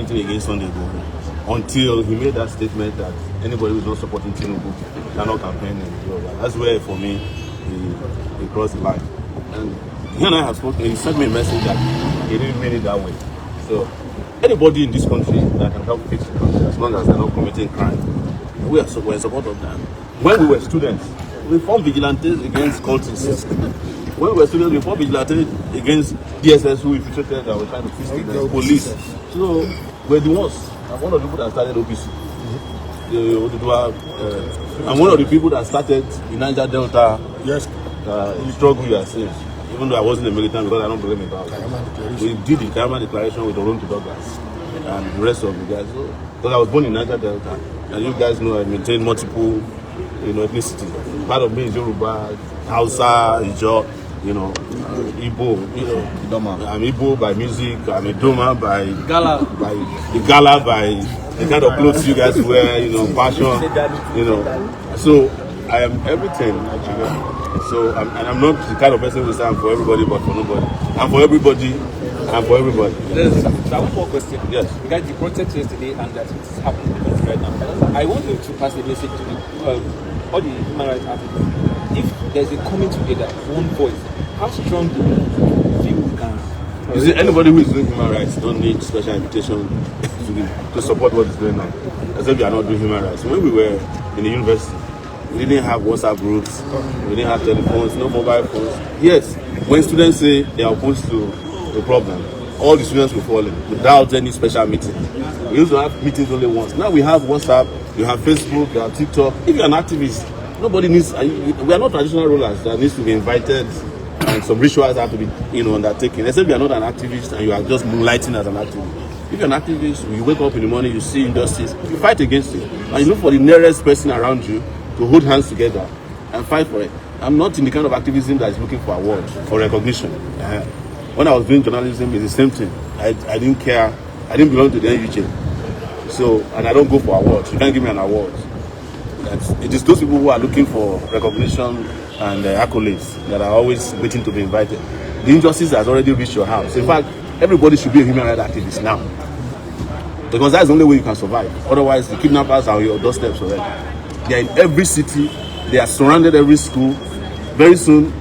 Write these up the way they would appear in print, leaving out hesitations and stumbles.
anything against Sunday Igboho until he made that statement that anybody who's not supporting Tinubu cannot campaign in Yoruba. That's where, for me, he crossed the line. And he and I have spoken. He sent me a message that he didn't mean it that way. So anybody in this country that can help fix the country, as long as they're not committing crime, we're in support of that. When we were students, we formed vigilantes against cultists. When we were students, we formed vigilantes against DSS who infiltrated that were trying to fix the police. So we're the ones. I'm one of the people that started OPC. I'm one of the people that started the Niger Delta struggle you are seeing. Even though I wasn't a militant because I don't believe in power. We did the Kayama Declaration with Toronto Douglas and the rest of you guys. So, because I was born in Niger Delta, and you guys know I maintain multiple, ethnicities. Part of me is Yoruba, Hausa, Ijo, Igbo. I'm Igbo by music. I'm a Doma by Gala, by the kind of clothes you guys wear. Fashion. So I am everything. So I'm not the kind of person who say I'm for everybody but for nobody. I'm for everybody. I'm for everybody. There's one more question. Yes. Regarding the protest yesterday and that it is happening right now. I want you to pass the message to all the human rights activists. If there's a coming together, one voice, how strong do you feel we can? You see, anybody who is doing human rights don't need special invitation to support what is going on. Except you are not doing human rights. When we were in the university, we didn't have WhatsApp groups, we didn't have telephones, no mobile phones. Yes, when students say they are opposed to a problem, all the students will fall in without any special meeting. We used to have meetings only once. Now we have WhatsApp, you have Facebook, you have TikTok. If you're an activist, nobody needs, we are not traditional rulers that needs to be invited and some rituals have to be undertaken. Except you are not an activist and you are just moonlighting as an activist. If you're an activist, you wake up in the morning, you see injustice, you fight against it. And you look for the nearest person around you to hold hands together and fight for it. I'm not in the kind of activism that is looking for awards or recognition. When I was doing journalism, it's the same thing. I didn't care. I didn't belong to the NUJ. So, and I don't go for awards. You can't give me an award. It is those people who are looking for recognition and accolades that are always waiting to be invited. The injustice has already reached your house. In fact, everybody should be a human rights activist now. Because that's the only way you can survive. Otherwise, the kidnappers are on your doorsteps already. They are in every city. They are surrounded every school. Very soon,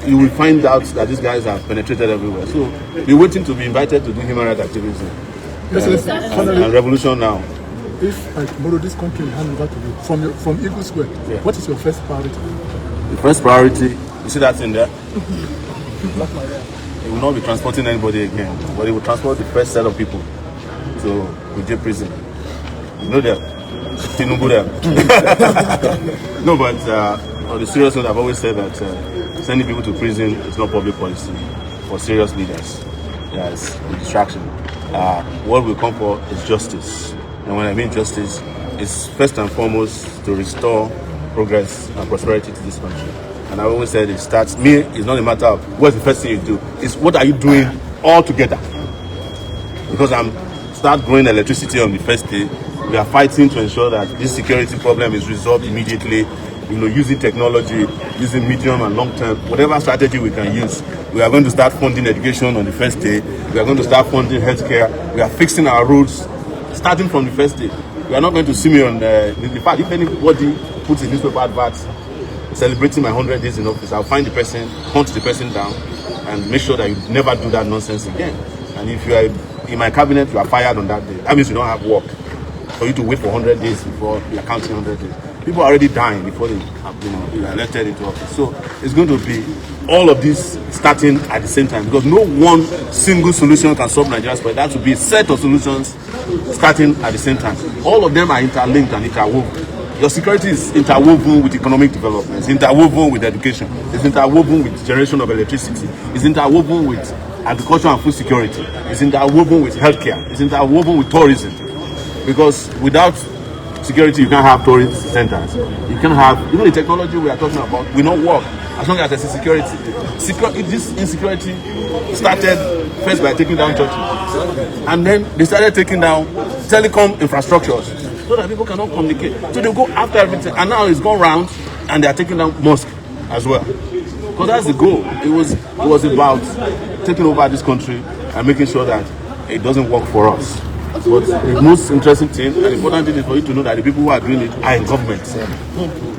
you will find out that these guys have penetrated everywhere. So, we're waiting to be invited to do human rights activism. And revolution now. If tomorrow this country will hand over to you from Eagle Square, what is your first priority? The first priority, you see that in there? It will not be transporting anybody again, but it will transport the first set of people to Kuje prison. You know them. Tinubu them. No, but on the serious note, I've always said that sending people to prison is not public policy for serious leaders. It's a distraction. What we come for is justice. And when I mean justice, it's first and foremost to restore progress and prosperity to this country. And I always said it's not a matter of what's the first thing you do, it's what are you doing all together. Because start growing electricity on the first day. We are fighting to ensure that this security problem is resolved immediately, using technology, using medium and long term, whatever strategy we can use. We are going to start funding education on the first day. We are going to start funding healthcare. We are fixing our roads starting from the first day. We are not going to see me on in fact, if anybody puts a newspaper advert celebrating my 100 days in office, I'll find the person, hunt the person down, and make sure that you never do that nonsense again. And if you are in my cabinet, you are fired on that day. That means you don't have work for you to wait for 100 days before you are counting 100 days. People are already dying before they are elected into office. So it's going to be all of this starting at the same time, because no one single solution can solve Nigeria's problem. That should be a set of solutions starting at the same time. All of them are interlinked and interwoven. Your security is interwoven with economic development, it's interwoven with education, it's interwoven with generation of electricity, it's interwoven with agriculture and food security, it's interwoven with healthcare, it's interwoven with tourism. Because without security, you can't have tourist centers. You can't have, even the technology we are talking about will not work as long as there's insecurity. This insecurity started first by taking down churches, and then they started taking down telecom infrastructures so that people cannot communicate. So they go after everything, and now it's gone round, and they are taking down mosques as well. Because that's the goal. It was about taking over this country and making sure that it doesn't work for us. But the most interesting thing and important thing is for you to know that the people who are doing it are in government.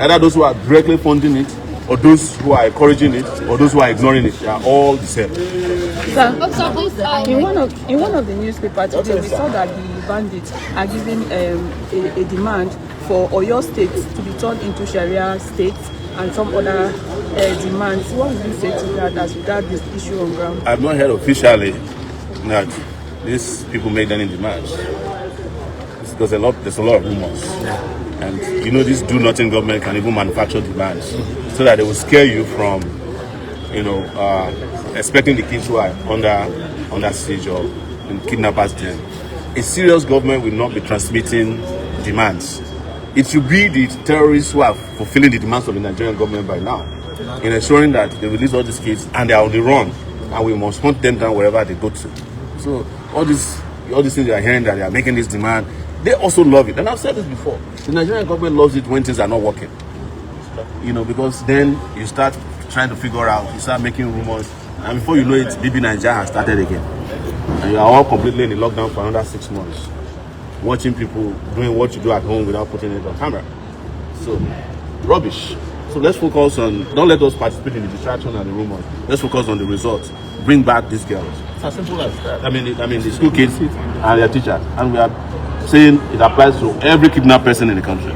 Either those who are directly funding it, or those who are encouraging it, or those who are ignoring it. They are all the same. Sir, in one of the newspapers today, we saw that the bandits are giving a demand for Oyo State to be turned into Sharia state and some other demands. What would you say to that as regards this issue on ground? I've not heard officially that these people made any demands. There's a lot of rumors. And you know, this do-nothing government can even manufacture demands so that they will scare you from, you know, expecting the kids who are under siege or in kidnappers' den. A serious government will not be transmitting demands. It should be the terrorists who are fulfilling the demands of the Nigerian government by now, in ensuring that they release all these kids and they are on the run, and we must hunt them down wherever they go to. So all these things you are hearing that they are making this demand, they also love it. And I've said this before. The Nigerian government loves it when things are not working. You know, because then you start trying to figure out, you start making rumors, and before you know it, BB Nigeria has started again. And you are all completely in the lockdown for another 6 months, watching people doing what you do at home without putting it on camera. So, rubbish. So let's focus on, don't let us participate in the distraction and the rumors. Let's focus on the results. Bring back these girls. It's as simple as that. I mean, the school kids and their teachers. And we are saying it applies to every kidnapped person in the country.